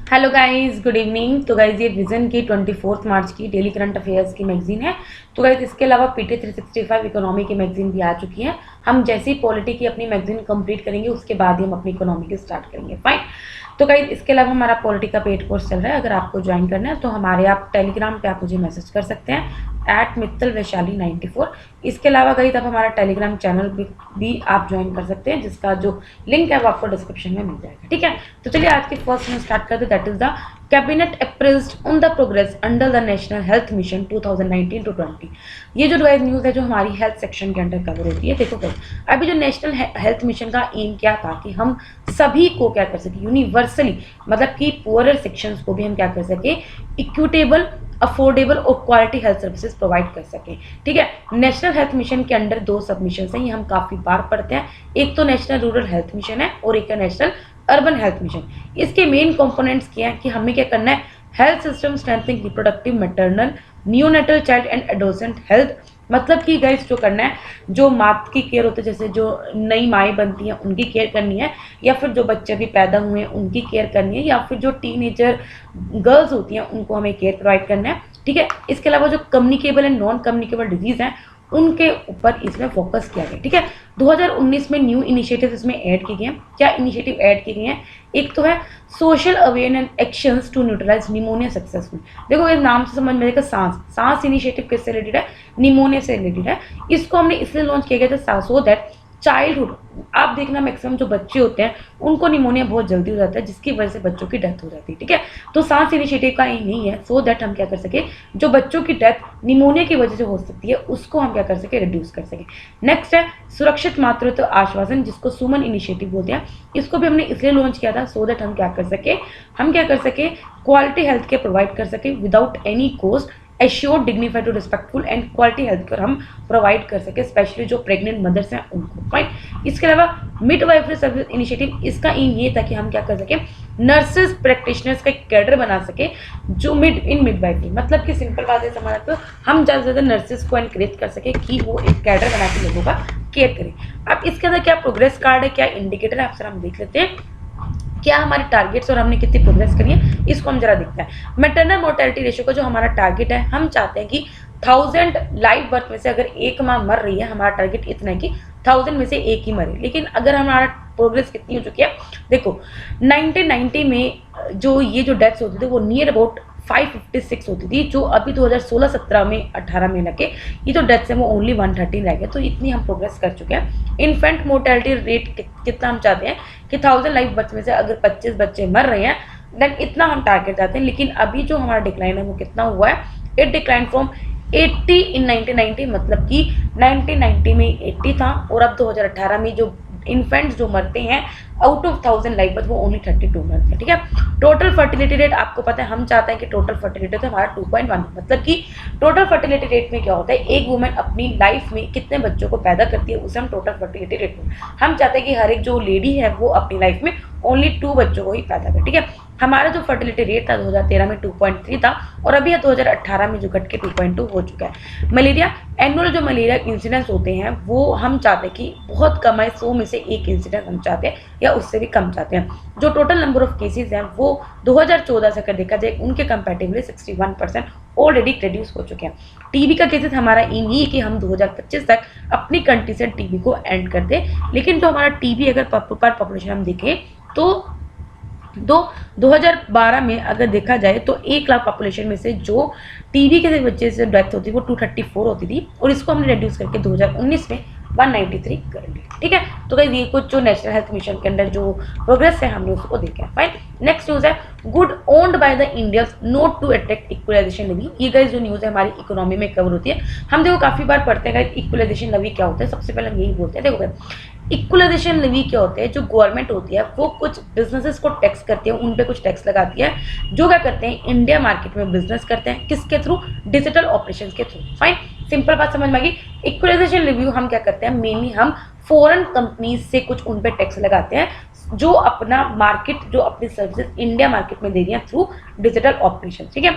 Hello guys, good evening. तो guys ये vision की 24 मार्च की डेली करंट अफेयर्स की मैगजीन है। तो गाइस इसके अलावा पीटी 365 इकोनॉमी की मैगजीन भी आ चुकी है। हम जैसे ही पॉलिटी की अपनी मैगजीन कंप्लीट करेंगे उसके बाद ही हम अपनी इकोनॉमी की स्टार्ट करेंगे। फाइन। तो गाइस इसके अलावा हमारा पॉलिटी का पेड कोर्स चल रहा है। अगर आपको ज्वाइन करना है तो हमारे आप टेलीग्राम पे आप मुझे मैसेज कर सकते हैं @मित्तल वैशाली 94। इसके अलावा गाइस आप हमारा टेलीग्राम चैनल भी आप ज्वाइन कर सकते हैं, जिसका जो लिंक है वो आपको डिस्क्रिप्शन में मिल जाएगा। ठीक है, तो चलिए आज की फर्स्ट में स्टार्ट करते हैं। That is the cabinet appraised on the progress under the national health mission 2019 to 20। ये जो गाइस न्यूज़ है जो हमारी हेल्थ सेक्शन के अंडर कवर होती है। देखो गाइस, अभी जो नेशनल हेल्थ मिशन का एम क्या था कि हम सभी को क्या कर सके, यूनिवर्सली, मतलब कि पुअरर सेक्शंस को भी हम क्या कर सके, इक्विटेबल, अफोर्डेबल और क्वालिटी हेल्थ सर्विसेज प्रोवाइड कर सके। ठीक है, नेशनल हेल्थ मिशन के अंडर दो सब मिशन हैं, ये हम काफी बार पढ़ते हैं। एक तो नेशनल रूरल हेल्थ मिशन है और एक है नेशनल अर्बन हेल्थ मिशन। इसके मेन कंपोनेंट्स क्या है कि हमें क्या करना है, health system strengthening reproductive maternal neonatal child and adolescent health. मतलब कि गाइस जो करना है, जो माँ की केयर होती है, जैसे जो नई माएँ बनती हैं उनकी केयर करनी है, या फिर जो बच्चे भी पैदा हुए हैं उनकी केयर करनी है, या फिर जो टीनेजर गर्ल्स होती हैं उनको हमें केयर प्रोवाइड करना है। ठीक है, इसके अलावा जो communicable and non communicable disease हैं उनके ऊपर इसमें फोकस किया गया। ठीक है, 2019 में न्यू इनिशिएटिव इसमें ऐड किए गए हैं। क्या इनिशिएटिव ऐड किए गए हैं? एक तो है social awareness actions to neutralize pneumonia successful. देखो इस नाम से समझ में आएगा, सांस इनिशिएटिव किससे रिलेटेड है? निमोनिया से रिलेटेड है। इसको हमने इसलिए लॉन्च किया गया था सो दैट चाइल्डहुड, आप देखना मैक्सिमम जो बच्चे होते हैं उनको निमोनिया बहुत जल्दी हो जाता है, जिसकी वजह से बच्चों की डेथ हो जाती है। ठीक है, तो सांस इनिशिएटिव का एम नहीं है सो दैट हम क्या कर सके, जो बच्चों की डेथ निमोनिया की वजह से हो सकती है उसको हम क्या कर सके, रिड्यूस कर सके। नेक्स्ट है सुरक्षित मातृत्व आश्वासन, जिसको सुमन इनिशिएटिव बोलते हैं। इसको भी हमने इसलिए लॉन्च किया था सो दैट हम क्या कर सके, क्वालिटी हेल्थ केयर प्रोवाइड कर सके without any cost, assured, dignified और respectful and quality health care हम प्रोवाइड कर सके, स्पेशली जो प्रेग्नेंट मदर्स हैं उनको। फाइन। इसके अलावा मिडवाइफरी सर्विस इनिशिएटिव, इसका एम ये था कि हम क्या कर सके, नर्सेज प्रैक्टिशनर्स का एक कैडर बना सके जो मिडवाइफरी, मतलब कि सिंपल बात है समझना, तो हम ज़्यादा से ज़्यादा नर्सेज को एनकरेज कर सके कि वो एक कैडर बना के लोगों का केयर करें। अब इसके अंदर क्या प्रोग्रेस कार्ड है, क्या इंडिकेटर है, आप सर हम देख लेते हैं क्या हमारे टारगेट्स और हमने कितनी प्रोग्रेस करी है, इसको हम जरा देखते हैं। मैटरनल मोर्टेलिटी रेशियो का जो हमारा टारगेट है, हम चाहते हैं कि 1000 लाइव बर्थ में से अगर एक माँ मर रही है, हमारा टारगेट इतना है कि 1000 में से एक ही मरे। लेकिन अगर हमारा प्रोग्रेस कितनी हो चुकी है, देखो 1990 में जो ये जो डेथ्स होती थी वो नियर अबाउट 556 होती थी, जो अभी 2016-17 में 18 में लगे ये जो डेथ्स है वो ओनली 113 रह गए। तो इतनी हम प्रोग्रेस कर चुके हैं। इन्फेंट मोर्टेलिटी रेट कितना हम चाहते हैं कि 1000 लाइव बर्थ में से अगर 25 बच्चे मर रहे हैं देन इतना हम टारगेट चाहते हैं। लेकिन अभी जो हमारा डिक्लाइन है वो कितना हुआ है, इट डिक्लाइन फ्रॉम 80 इन 1990, मतलब कि 1990 में 80 था और अब 2018 में जो इन्फेंट्स जो मरते हैं आउट ऑफ 1000 लाइफ बर्थ वो ओनली 32 मरते हैं। ठीक है, टोटल फर्टिलिटी रेट आपको पता है, हम चाहते हैं कि टोटल फर्टिलिटी तो हमारा 2.1, मतलब कि टोटल फर्टिलिटी रेट में क्या होता है, एक वुमेन अपनी लाइफ में कितने बच्चों को पैदा करती है उसे हम टोटल फर्टिलिटी रेट में, हम चाहते हैं कि हर एक जो लेडी है वो अपनी लाइफ में ओनली 2 बच्चों को ही पैदा करे। ठीक है, हमारा जो फर्टिलिटी रेट था 2013 में 2.3 था और अभी 2018 में जो घट के 2.2 हो चुका है। मलेरिया, एनुअल जो मलेरिया इंसिडेंट्स होते हैं वो हम चाहते हैं कि बहुत कम है, 100 में से एक इंसिडेंट हम चाहते हैं या उससे भी कम चाहते हैं। जो टोटल नंबर ऑफ केसेस हैं वो 2014 से अगर देखा जाए उनके कंपेरेटिवली 61% ऑलरेडी रिड्यूस हो चुके हैं। टीबी का केसेस हमारा एम ये कि हम 2025 तक अपनी कंट्री से टीबी को एंड कर दें। लेकिन जो हमारा टीबी अगर पर पॉपुलेशन हम देखें तो 2012 में अगर देखा जाए तो 1 लाख पॉपुलेशन में से जो टीबी के वजह से डेथ होती थी वो 234 होती थी और इसको हमने रिड्यूस करके 2019 में 193 कर लिया। ठीक है, तो गाइस ये कुछ जो नेशनल हेल्थ मिशन के अंदर जो प्रोग्रेस है हमने उसको देखा है। फाइन। नेक्स्ट न्यूज है good owned by the Indians not to attract equalisation levy. ये गाइस जो न्यूज है हमारी इकोनॉमी में कवर होती है। हम देखो काफी बार पढ़ते हैं गाइस इक्वलाइजेशन लेवी क्या होता है। सबसे पहले हम यही बोलते हैं, देखो इक्वलाइजेशन लेवी क्या होते हैं, जो गवर्नमेंट होती है वो कुछ बिजनेसेस को टैक्स करती है, उन पे कुछ टैक्स लगाती है, जो क्या करते हैं इंडिया मार्केट में बिजनेस करते हैं, किसके थ्रू, डिजिटल ऑपरेशंस के थ्रू। फाइन, सिंपल बात समझ में आ गई। इक्वलाइजेशन रिव्यू हम क्या करते हैं, मेनली हम फॉरेन कंपनीज से कुछ उन पे टैक्स लगाते हैं जो अपना मार्केट, जो अपनी सर्विसेज इंडिया मार्केट में दे रही है थ्रू डिजिटल ऑपरेशन। ठीक है,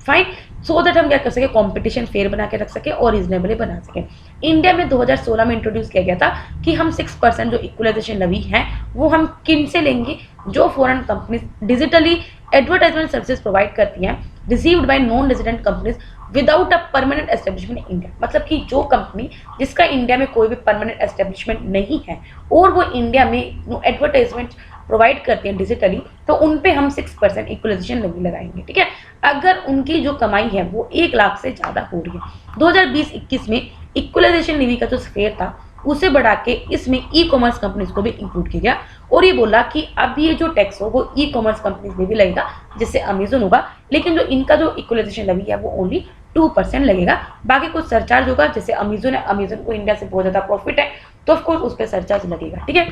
फाइन, सो दैट हम क्या कर सके, कंपटीशन फेयर बना के रख सके और रीजनेबली बना सके। इंडिया में 2016 में इंट्रोड्यूस किया गया था कि हम 6% जो इक्वलाइजेशन लेवी है वो हम किन से लेंगे, जो foreign companies digitally advertisement services provide करती हैं received by non resident companies without a permanent establishment in India. मतलब कि जो कंपनी जिसका इंडिया में कोई भी परमानेंट एस्टेब्लिशमेंट नहीं है और वो इंडिया में एडवर्टाइजमेंट प्रोवाइड करते हैं डिजिटली, तो उन पे हम 6% इक्वलाइजेशन लेवी लगाएंगे। ठीक है, अगर उनकी जो कमाई है वो 1 लाख से ज़्यादा हो रही है। 2020-21 में इक्वलाइजेशन लेवी का जो स्फेयर था उसे बढ़ा के इसमें ई कॉमर्स कंपनीज को भी इंक्लूड किया गया और ये बोला कि अब ये जो टैक्स हो वो ई कॉमर्स कंपनीज में भी लगेगा, जिससे अमेजन होगा, लेकिन जो इनका जो इक्वलाइजेशन लेवी है वो ओनली 2% लगेगा। बाकी कुछ सरचार्ज होगा, जैसे अमेजन है, अमेजन को इंडिया से बहुत ज़्यादा प्रॉफिट है तो ऑफकोर्स उस पर सरचार्ज लगेगा। ठीक है,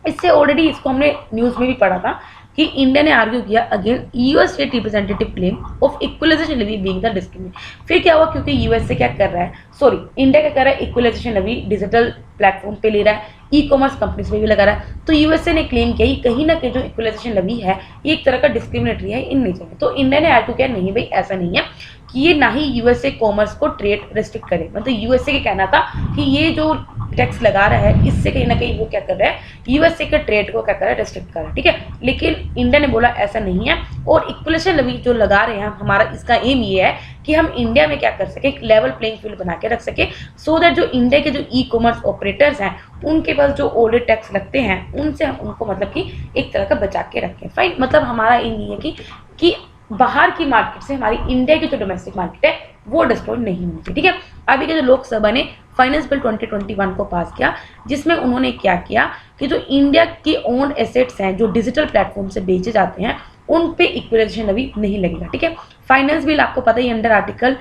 इससे ऑलरेडी इसको हमने न्यूज़ में भी पढ़ा था कि इंडिया ने आर्ग्यू किया again US state representative claim of equalisation levy being the discriminate. फिर क्या हुआ, क्योंकि यूएस से क्या कर रहा है, सॉरी इंडिया क्या कर रहा है, इक्वलाइजेशन लेवी डिजिटल प्लेटफॉर्म पे ले रहा है, ई कॉमर्स कंपनीज में भी लगा रहा है, तो यूएसए ने क्लेम किया कि कहीं ना कहीं जो इक्वलाइजेशन लेवी है ये एक तरह का डिस्क्रिमिनेटरी है इन नेचर में। तो इंडिया ने आर्ग्यू किया नहीं भाई ऐसा नहीं है कि ये ना ही यूएसए कॉमर्स को ट्रेड रेस्ट्रिक्ट करे। मतलब यूएसए का कहना था कि ये जो टैक्स लगा रहा है इससे कहीं ना कहीं वो क्या कर रहा है, यूएसए के ट्रेड को क्या कर रहा है, रेस्ट्रिक्ट कर रहा है। ठीक है, लेकिन इंडिया ने बोला ऐसा नहीं है और इक्वलाइजेशन लेवी जो लगा रहे हैं हमारा इसका एम ये है कि हम इंडिया में क्या कर सके, एक लेवल प्लेइंग फील्ड बना के रख सके, सो दैट जो इंडिया के जो ई कॉमर्स ऑपरेटर्स हैं उनके पास जो ऑलरेडी टैक्स लगते हैं उनसे हम उनको मतलब कि एक तरह का बचा के रखें। फाइन, मतलब हमारा एम ये है कि बाहर की मार्केट से हमारी इंडिया की जो डोमेस्टिक मार्केट है वो डिस्ट्रॉय नहीं होती। ठीक है, अभी के जो लोकसभा ने फाइनेंस बिल 2021 को पास किया, जिसमें उन्होंने क्या किया कि जो इंडिया के ओन एसेट्स हैं जो डिजिटल प्लेटफॉर्म से बेचे जाते हैं उन पे इक्वलाइजेशन लेवी नहीं लगेगा। ठीक है, फाइनेंस बिल आपको पता ही अंडर आर्टिकल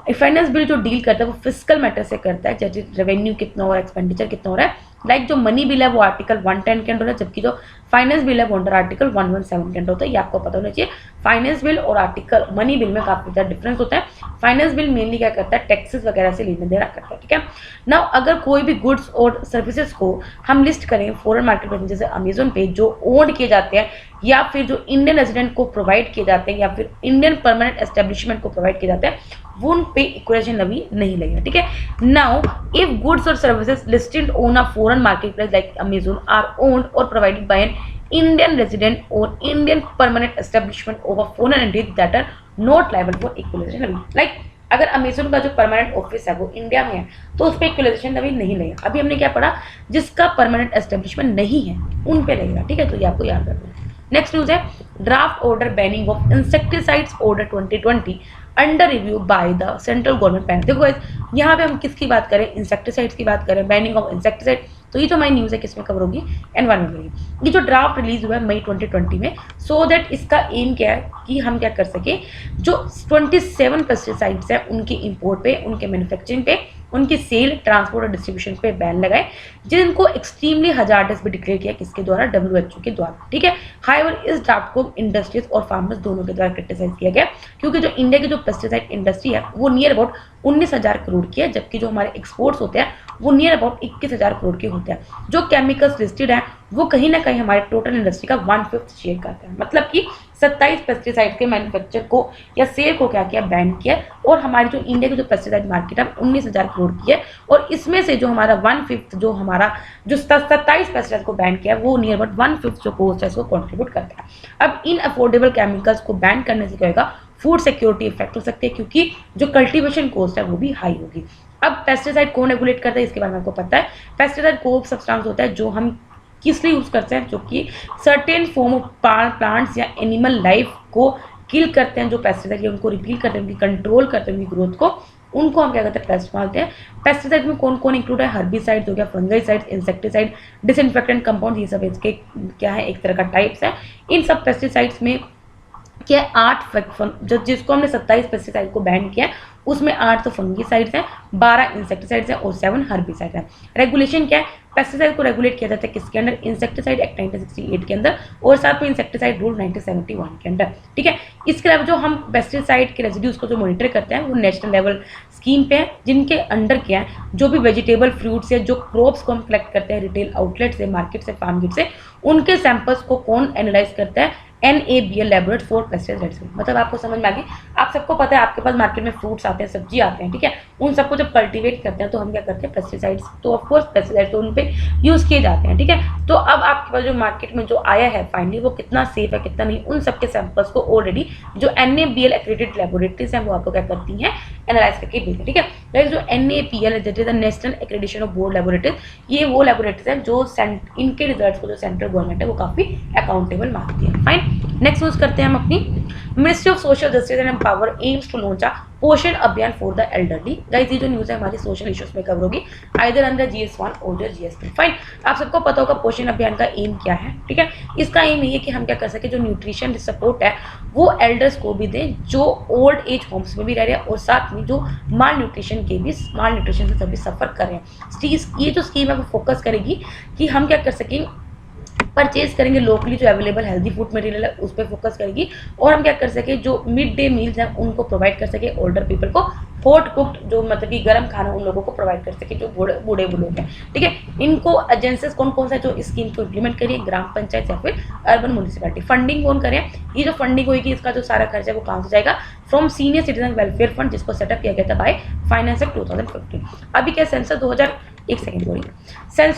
फाइनेंस बिल जो डील करता है वो फिस्कल मैटर से करता है, जैसे रेवेन्यू कितना हो रहा है, एक्सपेंडिचर कितना हो रहा है। लाइक जो मनी बिल है वो आर्टिकल 110 के अंडर है, जबकि जो फाइनेंस बिल है वो अंडर आर्टिकल 117 के अंडर होता है। ये आपको पता होना चाहिए। फाइनेंस बिल और आर्टिकल मनी बिल में काफी ज़्यादा डिफरेंस होता है। फाइनेंस बिल मेनली क्या करता है, टैक्सेस वगैरह से लेना देना करता है। ठीक है, नाउ अगर कोई भी गुड्स और सर्विसेज को हम लिस्ट करें फॉरेन मार्केट में जैसे अमेजोन पे जो ओन किए जाते हैं या फिर जो इंडियन रेजिडेंट को प्रोवाइड किए जाते हैं या फिर इंडियन परमानेंट एस्टेब्लिशमेंट को प्रोवाइड किए जाते हैं, वो उन पे इक्वलाइजेशन लेवी नहीं लगेगा। ठीक है, नाउ इफ गुड्स और services listed on a foreign market place like Amazon are owned और provided by an Indian resident और Indian permanent establishment of a foreign entity that are not liable for equalization levy. Like अगर Amazon का जो permanent office है वो India में है तो उस पर इक्वलाइजेशन लेवी नहीं लगेगा। अभी हमने क्या पढ़ा, जिसका परमानेंट एस्टेब्लिशमेंट नहीं है उन पे लगेगा। ठीक है, तो ये आपको याद रखना है। नेक्स्ट न्यूज है draft order banning of insecticides order 2020 under review by the central government panel. देखो यहाँ पे हम किसकी बात करें, इंसेक्टिसाइड्स की बात करें, बैनिंग ऑफ इंसेक्टिसाइड। तो ये जो हमारी न्यूज़ है किसमें कवर होगी, एनवायरमेंट में। ये जो ड्राफ्ट रिलीज हुआ है मई 2020 में, सो दैट इसका एम क्या है कि हम क्या कर सके, जो 27 पेस्टिसाइड्स हैं उनके इंपोर्ट पे, उनके मैन्युफैक्चरिंग पे, उनकी सेल, ट्रांसपोर्ट और डिस्ट्रीब्यूशन पे बैन लगाए, जिनको एक्सट्रीमली हजार्डस भी डिक्लेयर किया किसके द्वारा, WHO के द्वारा। ठीक है, हाईवर इस ड्राफ्ट को इंडस्ट्रीज और फार्मर्स दोनों के द्वारा क्रिटिसाइज किया गया, क्योंकि जो इंडिया की जो पेस्टिसाइड इंडस्ट्री है वो नियर अबाउट 19,000 करोड़ की है, जबकि जो हमारे एक्सपोर्ट्स होते हैं वो नियर अबाउट 21,000 करोड़ के होते हैं। जो केमिकल्स लिस्टेड हैं वो कहीं ना कहीं हमारे टोटल इंडस्ट्री का 1/5 शेयर करते हैं। मतलब कि 27 पेस्टिसाइड के मैन्युफैक्चर को या सेल को क्या किया, बैन किया। और हमारी जो इंडिया की जो पेस्टिसाइड मार्केट है 19,000 करोड़ की है, और इसमें से जो हमारा 1/5 जो हमारा जो 27 पेस्टिसाइड को बैन किया है वो नियर अबाउट 1/5 जो कोस्ट है इसको कॉन्ट्रीब्यूट करता है। अब इन अफोर्डेबल केमिकल्स को बैन करने से क्या होगा, फूड सिक्योरिटी इफेक्ट हो सकती है, क्योंकि जो कल्टीवेशन कॉस्ट है वो भी हाई होगी। अब पेस्टिसाइड कौन रेगुलेट करता है इसके बारे में आपको पता है। पेस्टिसाइड वो सब्सटेंस होता है जो हम किस लिए यूज़ करते हैं, जो कि सर्टेन फॉर्म ऑफ प्लांट्स या एनिमल लाइफ को किल करते हैं, जो पेस्टिसाइड उनको रिपील करते हैं, उनकी कंट्रोल करते हैं, उनकी ग्रोथ को, उनको हम क्या कहते हैं, पेस्ट मानते हैं। पेस्टिसाइड में कौन कौन इंक्लूड है, हर्बिसाइड हो गया, फंगाइसाइड, इंसेक्टिसाइड, डिसइंफेक्टेंट कंपाउंड, ये सब इसके क्या है, एक तरह का टाइप्स है। इन सब पेस्टिसाइड्स में क्या 8 जिसको हमने 27 पेस्टिसाइड को बैन किया है उसमें 8 तो फंगीसाइड्स हैं, 12 इंसेक्टिसाइड्स हैं और 7 हर्बिसाइड हैं। रेगुलेशन क्या है, पेस्टिसाइड को रेगुलेट किया जाता है किसके अंडर, इंसेक्टिसाइड एक्ट 1968 के अंदर और साथ में इंसेक्टिसाइड रूल 1971 के अंदर। ठीक है, इसके अलावा जो हम पेस्टिसाइड के रेजिड्यूज को जो मॉनिटर करते हैं वो नेशनल लेवल स्कीम पे है, जिनके अंडर क्या है, जो भी वेजिटेबल फ्रूट्स या जो क्रॉप्स को हम कलेक्ट करते हैं रिटेल आउटलेट से, मार्केट से, फार्म गेट से, उनके सैंपल्स को कौन एनालाइज करता है, NABL laboratory for pesticide resistance. मतलब आपको समझ में आ गई। आप सबको पता है आपके पास मार्केट में फ्रूट्स आते हैं, सब्जी आते हैं, ठीक है, उन सबको जब कल्टीवेट करते हैं तो हम क्या करते हैं, पेस्टिसाइड्स, तो ऑफकोर्स पेस्टिसाइड तो उन पे यूज़ किए जाते हैं, ठीक है। तो अब आपके पास जो मार्केट में जो आया है फाइनली वो कितना सेफ है कितना नहीं, उन सबके सैंपल्स को ऑलरेडी जो NABL एक्रेडिटेड लैबोरेटरीज हैं वो आपको क्या करती हैं, एनालाइज करके भेजती है, ठीक है। लाइक जो NAPL that is the national accreditation of board laboratories, ये वो लैबोरेटरीज हैं जो इनके रिजल्ट्स को जो सेंट्रल गवर्नमेंट है वो काफ़ी अकाउंटेबल मानती है। फाइन, नेक्स्ट यूज करते हैं हम अपनी ministry of social justice and empower aims to launch a Poshan Abhiyan for the elderly. Guys ये जो न्यूज़ है हमारी सोशल इश्यूज में कवर होगी आइदर अंडर GS1 और GS2। फाइन, आप सबको पता होगा पोषण अभियान का एम क्या है, ठीक है। इसका एम ये है कि हम क्या कर सके, जो न्यूट्रिशन सपोर्ट है वो एल्डर्स को भी दें जो ओल्ड एज होम्स में भी रह रहे हैं और साथ में जो माल न्यूट्रिशन से सभी सफ़र कर रहे हैं। ये जो स्कीम है वो फोकस करेगी कि हम क्या कर सकें, परचेज करेंगे लोकली जो अवेलेबल हेल्दी फूड मटेरियल है उस पर फोकस करेगी, और हम क्या कर सके जो मिड डे मील्स हैं उनको प्रोवाइड कर सके ओल्डर पीपल को, हॉट कुक्ड जो मतलब कि गर्म खाना उन लोगों को प्रोवाइड कर सके जो बूढ़े लोग हैं, ठीक है। इनको एजेंसीज कौन कौन सा जो इस स्कीम को इम्प्लीमेंट करिए, ग्राम पंचायत या फिर अर्बन म्यूनिसिपैलिटी। फंडिंग कौन करें, ये जो फंडिंग होगी इसका जो सारा खर्चा है वो कहाँ से जाएगा, from senior citizen welfare fund जिसको सेटअप किया गया था बाय फाइनेंस एक्ट 2015। अभी क्या सेंसस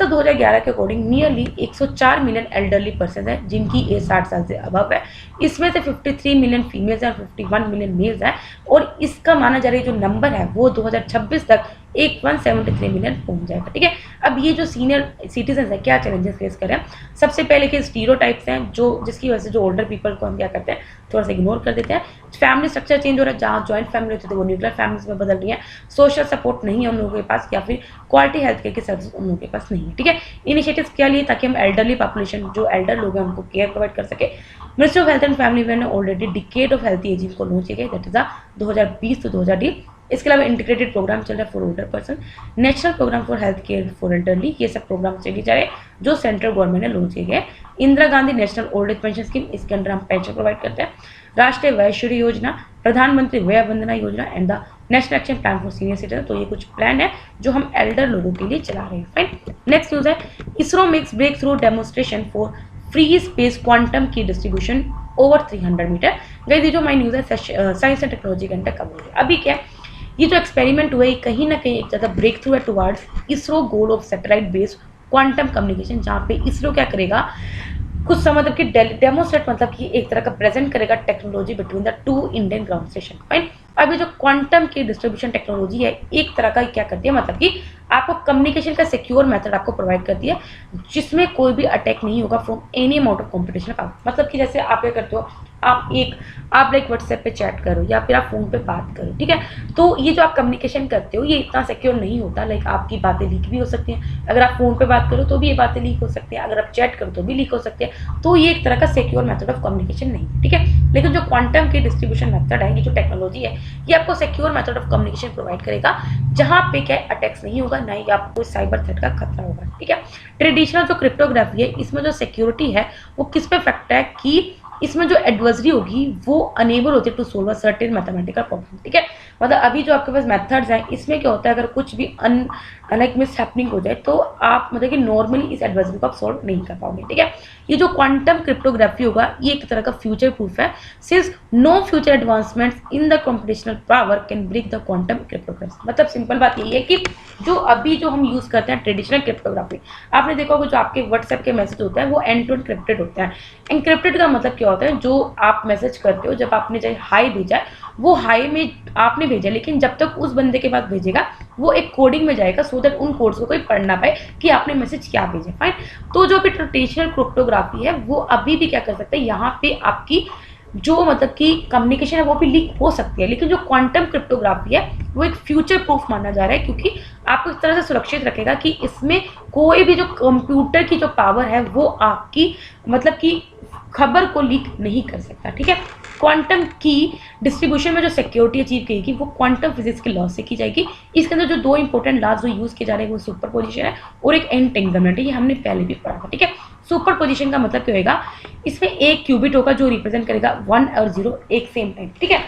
2011 के according nearly 104 million elderly person है जिनकी एज 60 साल से अबव है। इसमें से 53 मिलियन फीमेल्स हैं और 51 मिलियन मेल्स हैं, और इसका माना जा रहा है जो नंबर है वो 2026 तक 173 मिलियन पहुंच जाएगा, ठीक है। अब ये जो सीनियर सिटीजन है क्या चैलेंजेस फेस कर रहे हैं, सबसे पहले के स्टीरियोटाइप्स हैं जो जिसकी वजह से जो ओल्डर पीपल को हम क्या करते हैं थोड़ा सा इग्नोर कर देते हैं। फैमिली स्ट्रक्चर चेंज हो रहा है, जहाँ जॉइंट फैमिली होती थी वो न्यूक्लियर फैमिलीज में बदल रही है। सोशल सपोर्ट नहीं है उन लोगों के पास, या फिर क्वालिटी हेल्थ केयर की सर्विस उन लोगों के पास नहीं है, ठीक है। इनिशिएटिव्स क्या लिए ताकि हम एल्डरली पॉपुलेशन जो एल्डर लोग हैं उनको केयर प्रोवाइड कर सके। Ministry of health and family welfare ने already decade of healthy ageing को लॉन्च किया गया, दैट इज द 2020 to 2020। इसके अलावा इंटीग्रेटेड प्रोग्राम चल रहा है for older person, national programme for health care for elderly, ये सब प्रोग्राम चले जा रहे हैं जो सेंट्रल गवर्नमेंट ने लॉन्च किए गए। Indira Gandhi national old age pension scheme, इसके अंदर हम पेंशन प्रोवाइड करते हैं। राष्ट्रीय वैश्य योजना, प्रधानमंत्री वय Vandana Yojana and the national action plan for senior citizen. तो ये कुछ प्लान है जो हम एल्डर लोगों के लिए चला रहे हैं। फाइन, नेक्स्ट न्यूज है ISRO makes breakthrough demonstration for free space quantum key distribution over 300 metre. गई जो माई न्यूज है साइंस एंड टेक्नोलॉजी के अंदर कवर हुई। अभी क्या ये जो एक्सपेरिमेंट हुआ है कहीं ना कहीं एक ज़्यादा ब्रेक थ्रू है towards ISRO goal of satellite based quantum communication, जहाँ पे इसरो क्या करेगा कुछ मतलब कि डेमोस्ट्रेट मतलब कि एक तरह का प्रेजेंट करेगा technology between the 2 Indian ground station. Fine, अभी जो क्वांटम की डिस्ट्रीब्यूशन टेक्नोलॉजी है एक तरह का क्या करती है, मतलब कि आपको कम्युनिकेशन का सिक्योर मेथड आपको प्रोवाइड करती है जिसमें कोई भी अटैक नहीं होगा from any amount of competition. मतलब कि जैसे आप क्या करते हो, आप लाइक व्हाट्सएप पे चैट करो या फिर आप फोन पे बात करो, ठीक है। तो ये जो आप कम्युनिकेशन करते हो ये इतना सिक्योर नहीं होता, लाइक आपकी बातें लीक भी हो सकती हैं। अगर आप फोन पे बात करो तो भी ये बातें लीक हो सकती हैं, अगर आप चैट करो तो भी लीक हो सकती है। तो ये एक तरह का सिक्योर मेथड ऑफ कम्युनिकेशन नहीं है, ठीक है। लेकिन जो क्वांटम की डिस्ट्रीब्यूशन मेथड है, ये जो टेक्नोलॉजी है ये आपको secure method of communication provide करेगा जहाँ पे क्या अटैक्स नहीं होगा, ना ही आपको साइबर थ्रेट का खतरा होगा, ठीक है। ट्रेडिशनल जो क्रिप्टोग्राफी है इसमें जो सिक्योरिटी है वो किस पे इफेक्ट है कि इसमें जो एडवर्सरी होगी वो अनेबल होती है to solve a certain mathematical problem, ठीक है। मतलब अभी जो आपके पास मेथड्स हैं इसमें क्या होता है, अगर कुछ भी लाइक मिस हैपनिंग हो जाए तो आप मतलब कि नॉर्मली इस एडवर्सरी को आप सॉल्व नहीं कर पाओगे, ठीक है। ये जो क्वांटम क्रिप्टोग्राफी होगा ये एक तरह का फ्यूचर प्रूफ है, since no future advancements in the computational power can break the quantum cryptography. मतलब सिंपल बात यही है कि जो अभी जो हम यूज करते हैं ट्रेडिशनल क्रिप्टोग्राफी, आपने देखा होगा जो आपके व्हाट्सएप के मैसेज होते हैं वो एंड टू एनक्रिप्टेड होते हैं। एनक्रिप्टेड का मतलब क्या होता है, जो आप मैसेज करते हो जब आपने चाहे हाई भेजा है वो हाई में आपने भेजा, लेकिन जब तक उस बंदे के पास भेजेगा वो एक कोडिंग में जाएगा सो दैट उन कोड्स को कोई पढ़ ना पाए कि आपने मैसेज क्या भेजा। फाइन, तो जो भी ट्रेडिशनल क्रिप्टोग्राफी है वो अभी भी क्या कर सकते हैं, यहाँ पे आपकी जो मतलब कि कम्युनिकेशन है वो भी लीक हो सकती है, लेकिन जो क्वांटम क्रिप्टोग्राफी है वो एक फ्यूचर प्रूफ माना जा रहा है क्योंकि आपको इस तरह से सुरक्षित रखेगा कि इसमें कोई भी जो कंप्यूटर की जो पावर है वो आपकी मतलब कि खबर को लीक नहीं कर सकता, ठीक है। क्वांटम की डिस्ट्रीब्यूशन में जो सिक्योरिटी अचीव करेगी वो क्वांटम फिजिक्स के लॉ से की जाएगी। इसके अंदर जो 2 इंपॉर्टेंट लॉज जो यूज किए जा रहे हैं वो सुपर पोजिशन है और एक एंटेंगलमेंट है, ये हमने पहले भी पढ़ा था, ठीक है। सुपर पोजिशन का मतलब क्या होगा, इसमें एक क्यूबिट होगा जो रिप्रेजेंट करेगा 1 और 0 एक सेम टाइम, ठीक है।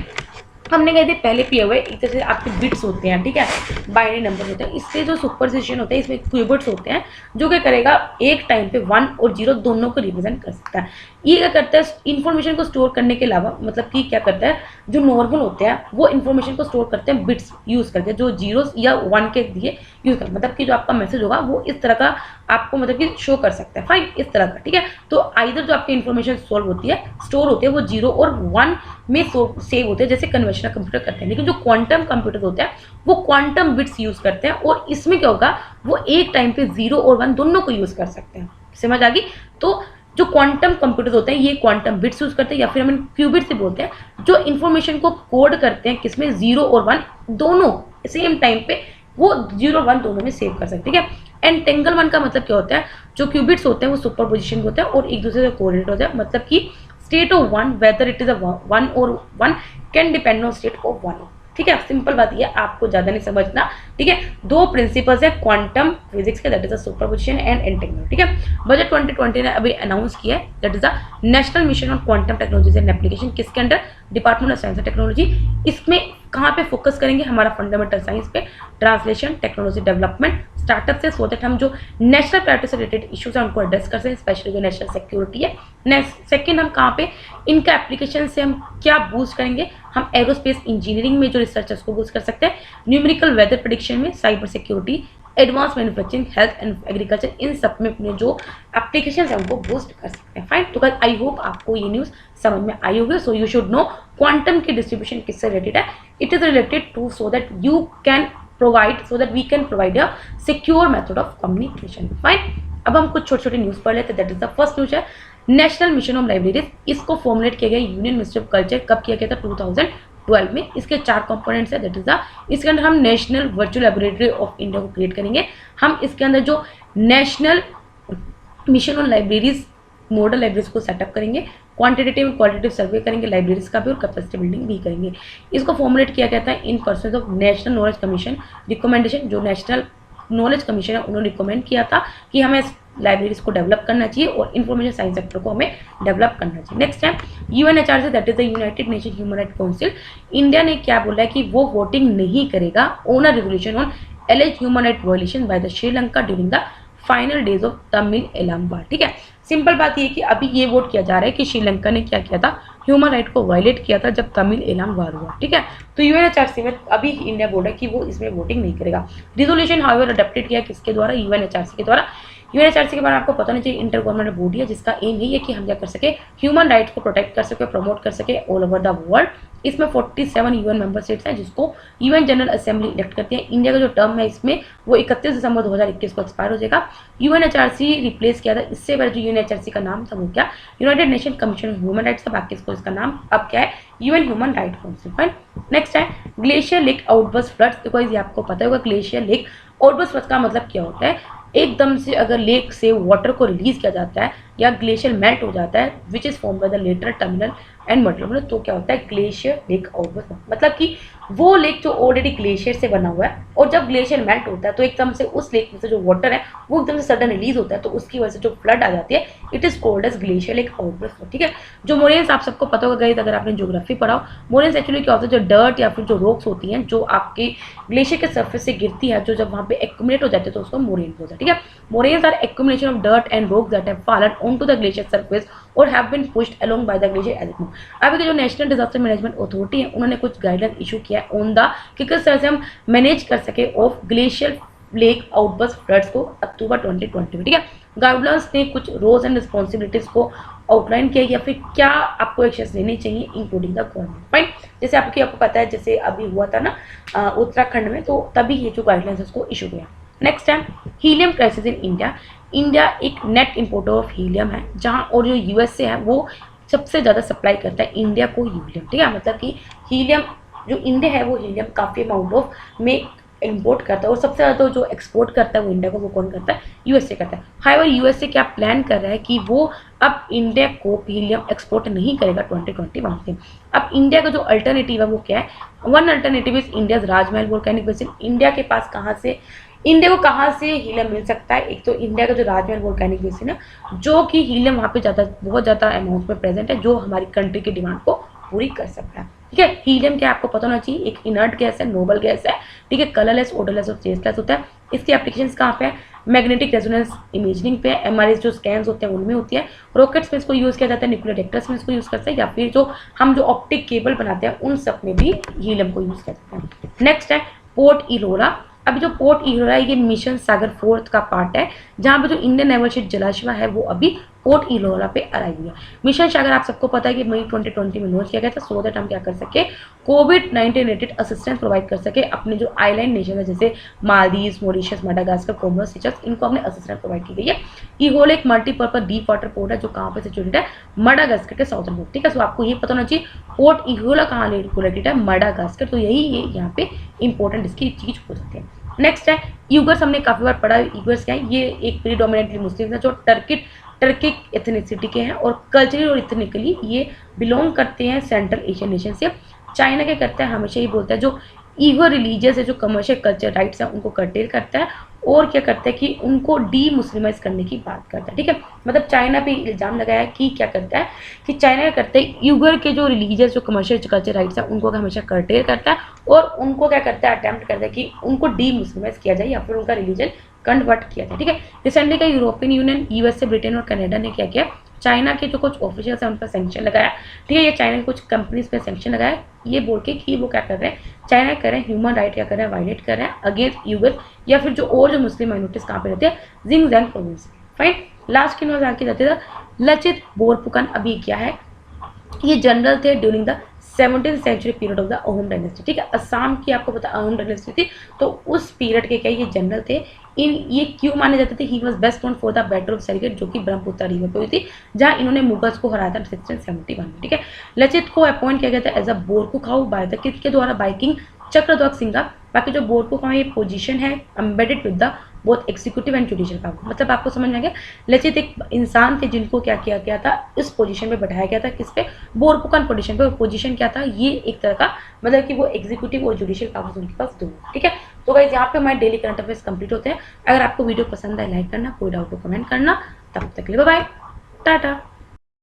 हमने कहे थे पहले पिए हुए एक तरह से आपके बिट्स होते हैं, ठीक है, बाइनरी नंबर होते हैं। इससे जो सुपरपोजिशन होता है इसमें क्यूबिट्स होते हैं जो क्या करेगा एक टाइम पे 1 और 0 दोनों को रिप्रेजेंट कर सकता है। ये क्या करता है इन्फॉर्मेशन को स्टोर करने के अलावा, मतलब कि क्या करता है जो नॉर्मल होते हैं वो इन्फॉर्मेशन को स्टोर करते हैं बिट्स यूज करके, जो 0 या 1 के दिए यूज कर, मतलब कि जो आपका मैसेज होगा वो इस तरह का आपको मतलब कि शो कर सकता है, फाइन, इस तरह का, ठीक है। तो आइदर जो आपकी इन्फॉर्मेशन सोल्व होती है स्टोर होती है वो 0 और 1 में सेव होते हैं जैसे कन्वेंशनल कंप्यूटर करते हैं, लेकिन जो क्वांटम कंप्यूटर होते हैं वो क्वांटम बिट्स यूज करते हैं और इसमें क्या होगा वो एक टाइम पे 0 और 1 दोनों को यूज कर सकते हैं। समझ आ गई? तो जो क्वांटम कंप्यूटर्स होते हैं ये क्वांटम बिट्स यूज करते हैं या फिर हम क्यूबिट से बोलते हैं, जो इन्फॉर्मेशन को कोड करते हैं किसमें 0 और 1 दोनों सेम टाइम पे वो 0 और 1 दोनों में सेव कर सकते हैं, ठीक है। एंटेंगलमेंट का मतलब क्या होता है, जो क्यूबिट्स होते हैं वो सुपरपोजिशन होते हैं और एक दूसरे से कोरिलेट होते हैं, मतलब कि state of 1 whether it is a 1 और 1 can depend on state of 1, ठीक है। सिंपल बात ये आपको ज्यादा नहीं समझना, ठीक है। दो प्रिंसिपल्स है क्वांटम फिजिक्स के, that is a superposition and entanglement, ठीक है। बजट 2020 ने अभी अनाउंस किया है, that is a national mission on quantum technologies and application, किसके under, department of science and technology. इसमें कहाँ पे फोकस करेंगे, हमारा फंडामेंटल साइंस पे, ट्रांसलेशन, टेक्नोलॉजी डेवलपमेंट, स्टार्टअप से, सो दैट हम जो नेशनल प्रायोरिटी से रिलेटेड इश्यूज हैं उनको एड्रेस कर सकें, स्पेशली जो नेशनल सिक्योरिटी है। सेकेंड हम कहाँ पे इनका एप्लीकेशन से हम क्या बूस्ट करेंगे, हम एरोस्पेस इंजीनियरिंग में जो रिसर्चर्स को बूस्ट कर सकते हैं, न्यूमेरिकल वेदर प्रेडिक्शन में, cyber security, advance manufacturing, health and agriculture, इन सब में अपने जो एप्लीकेशन है उनको बूस्ट कर सकते हैं, फाइन। तो गाइस आई होप आपको ये न्यूज़ समझ में आई होगी। So you should know quantum key distribution किससे रिलेटेड है, it is related to so that you can provide, so that we can provide a secure method of communication, fine. अब हम कुछ छोटे छोटे न्यूज़ पढ़ लेते हैं। That is the first news है नेशनल मिशन ऑन लाइब्रेरीज, इसको फॉर्मुलेट किया गया यूनियन मिनिस्ट्री ऑफ कल्चर, कब किया गया था, 2012 में। इसके 4 कंपोनेंट्स है, दैट इज द, इसके अंदर हम national virtual library of India को क्रिएट करेंगे। हम इसके अंदर जो national mission on libraries model libraries को सेटअप करेंगे, क्वांटिटेटिव और क्वालिटेटिव सर्वे करेंगे लाइब्रेरीज का भी और कैपेसिटी बिल्डिंग भी करेंगे। इसको फॉर्मुलेट किया गया था in person of national knowledge commission recommendation, जो नेशनल नॉलेज कमीशन है उन्होंने रिकमेंड किया था कि हमें लाइब्रेरीज को डेवलप करना चाहिए और इन्फॉर्मेशन साइंस सेक्टर को हमें डेवलप करना चाहिए। नेक्स्ट है UNHRC, that is the united nation human right council. India ने क्या बोला है कि वो वोटिंग नहीं करेगा on a resolution on alleged human right violation by the Sri Lanka during the final days of Tamil Eelam war, ठीक है। सिंपल बात ये कि अभी ये वोट किया जा रहा है कि श्रीलंका ने क्या किया था, ह्यूमन राइट को वायलेट किया था जब तमिल एलम वार हुआ, ठीक है। तो यूएनएचआरसी में अभी इंडिया बोल रहा है कि वो इसमें वोटिंग नहीं करेगा। रिजोल्यूशन हाउएवर अडॉप्टेड किया किसके द्वारा, यूएनएचआरसी के द्वारा। यूएनएचआरसी के बारे में आपको पता नहीं चाहिए, इंटर गवर्नमेंट बॉडी है जिसका एम यही है कि हम क्या कर सके, ह्यूमन राइट्स को प्रोटेक्ट कर सके, प्रमोट कर सके ऑल ओवर द वर्ल्ड। इसमें 47 यूएन मेंबर स्टेट्स हैं जिसको यूएन जनरल असेंबली इलेक्ट करती है। इंडिया का जो टर्म है इसमें वो 31 दिसंबर 2021 को एक्सपायर हो जाएगा। यूएनएचआरसी रिप्लेस किया था, इससे पहले जो यूएनएचआरसी का नाम था वो क्या, United nation commission on human rights था, बाकी इसको इसका नाम अब क्या है, UN human right council, fine. Next है ग्लेशियर लेक आउटबर्स्ट फ्लड्स, देखो ये आपको पता होगा ग्लेशियर लेक आउटबर्स्ट फ्लड्स का मतलब क्या होता है, एकदम से अगर लेक से वाटर को रिलीज किया जाता है या ग्लेशियर मेल्ट हो जाता है which is form by the later terminal end material, तो क्या होता है ग्लेशियर लेक आउटबर्स्ट, मतलब कि वो लेक जो ऑलरेडी ग्लेशियर से बना हुआ है और जब ग्लेशियर मेल्ट होता है तो एकदम से उस लेक में से जो वाटर है वो एकदम से सडन रिलीज होता है, तो उसकी वजह से जो फ्लड आ जाती है it is called as glacier lake outburst, ठीक है। जो मोरेन्स आप सबको पता होगा गाइस, अगर आपने ज्योग्राफी पढ़ा हो, मोरेन्स एक्चुअली क्या होता है, जो डर्ट या फिर जो रॉक्स होती हैं जो आपके ग्लेशियर के सर्फेस से गिरती है, जो जब वहाँ पे एक्यूमुलेट हो जाते हैं तो उसको मोरेन बोलते हैं, ठीक है। Moraines are accumulation of dirt and rocks that have fallen onto the glacier surface or have been pushed along by the glacier as it moves। अभी जो नेशनल डिजास्टर मैनेजमेंट अथॉरिटी है उन्होंने कुछ गाइडलाइन इशू किया है on the कि किस तरह से हम मैनेज कर सके of glacier lake outburst floods को अक्टूबर 2020 में, ठीक है। गाइडलाइंस ने कुछ रोल्स एंड रिस्पॉन्सिबिलिटीज को आउटलाइन किया या फिर क्या आपको एक्शंस लेने चाहिए इंक्लूडिंग द गवर्नमेंट, फाइन। जैसे आपको पता है जैसे अभी हुआ था ना उत्तराखंड में, तो तभी ये जो गाइडलाइंस उसको इशू किया। नेक्स्ट है helium crisis in India. India एक नेट इंपोर्टर ऑफ हीलियम है, जहां और जो यूएसए है वो सबसे ज़्यादा सप्लाई करता है इंडिया को हीलियम, ठीक है। मतलब कि हीलियम जो इंडिया है वो हीलियम काफ़ी अमाउंट ऑफ में इंपोर्ट करता है और सबसे ज़्यादा जो एक्सपोर्ट करता है वो इंडिया को वो कौन करता है, यूएसए करता है। हाईवर यूएसए क्या प्लान कर रहा है कि वो अब इंडिया को हीलियम एक्सपोर्ट नहीं करेगा 2021 से। अब इंडिया का जो अल्टरनेटिव है वो क्या है, one alternative is India's Rajmahal volcanic basin. India के पास इंडिया को कहाँ से हीलियम मिल सकता है, एक तो इंडिया का जो राजमहल वोल्केनिक बेसिन है जो कि हीलियम वहाँ पे बहुत ज़्यादा अमाउंट में प्रेजेंट है, जो हमारी कंट्री की डिमांड को पूरी कर सकता है। ठीक है। हीलियम क्या आपको पता होना चाहिए, एक इनर्ट गैस है, नोबल गैस है, ठीक है, कलरलेस, ओडरलेस और टेस्टलेस होता है। इसकी एप्लीकेशंस कहाँ पे है, मैग्नेटिक रेजोनेंस इमेजिंग पे, एमआरआई जो स्कैन्स होते हैं उनमें होती है, रॉकेट्स में इसको यूज़ किया जाता है, न्यूक्लियर रिएक्टर्स में इसको यूज़ करते हैं, या फिर जो हम जो ऑप्टिक केबल बनाते हैं उन सब में भी हीलियम को यूज़ करते हैं। नेक्स्ट है पोर्ट इलोरा। अभी जो पोर्ट इलोरा है ये मिशन सागर 4 का पार्ट है, जहाँ पे जो इंडियन नेवल शिप जलाश्वा है वो अभी पोर्ट इलोरा पे अराइव हुआ। मिशन सागर आप सबको पता है कि मई 2020 में लॉन्च किया गया था, सो दैट हम क्या कर सके, कोविड-19 रिलेटेड असिस्टेंस प्रोवाइड कर सके अपने जो आइलैंड नेशन है जैसे Maldives, Mauritius, Madagascar, Comoros, Seychelles, इनको हमने असिस्टेंस प्रोवाइड की गई है। इहोल एक मल्टीपर्पज डीप वाटर पोर्ट है जो कहाँ पे सिचुएटेड है, मडागास्कर के साउथर्न पोर्ट, ठीक है। सो आपको ये पता होना चाहिए पोर्ट इहोला कहाँ लोकेटेड है, मडागास्कर, तो यही ये यहाँ पे इंपॉर्टेंट इसकी चीज हो सकती है। नेक्स्ट है यूगर्स, हमने काफी बार पढ़ा है यूगर्स क्या है, ये एक प्रीडोमिनेंटली मुस्लिम है जो टर्किक एथनिसिटी के हैं और कल्चरली और इथनिकली ये बिलोंग करते हैं सेंट्रल एशियन नेशन से। चाइना क्या करता है, हमेशा ही बोलता है जो ईगो रिलीजियस है, जो कमर्शियल कल्चर राइट्स है उनको कर्टेल करता है और क्या करता है कि उनको डी मुस्लिमाइज करने की बात करता है, ठीक है। मतलब चाइना पे इल्जाम लगाया है कि क्या करता है कि चाइना क्या करता है, यूगर के जो रिलीजियस जो कमर्शियल कल्चर राइट्स है उनको हमेशा कर्टेल करता है और उनको क्या करता है, अटेम्प्ट करता है कि उनको डी मुस्लिमाइज किया जाए या फिर उनका रिलीजन कन्वर्ट किया जाए, ठीक है। रिसेंटली का यूरोपियन यूनियन, यूएसए, ब्रिटेन और कनाडा ने क्या किया, चाइना के जो कुछ ऑफिशियल्स हैं उन पर सैंक्शन लगाया, ठीक है। ये चाइना के कुछ कंपनीज पे सैंक्शन लगाया, ये बोल के कि वो क्या कर रहे हैं, चाइना कर रहे हैं ह्यूमन राइट क्या कर रहे हैं, वायलेट कर रहे हैं अगेंस्ट यूगर या फिर जो और जो मुस्लिम माइनॉरिटीज कहाँ पे रहते हैं, जिंगजैंग प्रोविंस। फाइन, लास्ट की न्यूज आके जाते थे, लचित बोरफुकन अभी क्या है, ये जनरल थे during the 17th century period of the Ahom dynasty, ठीक है। असम की आपको पता अहोम डायनेस्टी थी, तो उस पीरियड के क्या ये जनरल थे। ये क्यों माने जाते थे, he was best known for the battle of Saraighat जो कि ब्रह्मपुत्र रिवर पे हुई थी, जहाँ इन्होंने मुगल्स को हराया था 1671 में, ठीक है। लचित को अपॉइंट किया गया था एज अ बोरकू खाऊ बाय द किसके द्वारा, बाय किंग चक्रध्वज सिंह। बाकी जो बोरकू खाऊ ये पोजीशन है embedded with the both executive and judicial power, मतलब आपको समझ में आ गया। लचित एक इंसान थे जिनको क्या किया गया था, इस पोजीशन पे बैठाया गया था, किस पे, बोरपुकन पोजीशन पे। और पोजीशन क्या था, ये एक तरह का मतलब कि वो एग्जीक्यूटिव और जुडिशियल पावर्स उनके पास दो, ठीक है। तो गाइस यहाँ पे हमारे डेली करंट अफेयर्स कंप्लीट होते हैं। अगर आपको वीडियो पसंद आए लाइक करना, कोई डाउट हो कमेंट करना। तब तक के लिए बाय बाय, टाटा।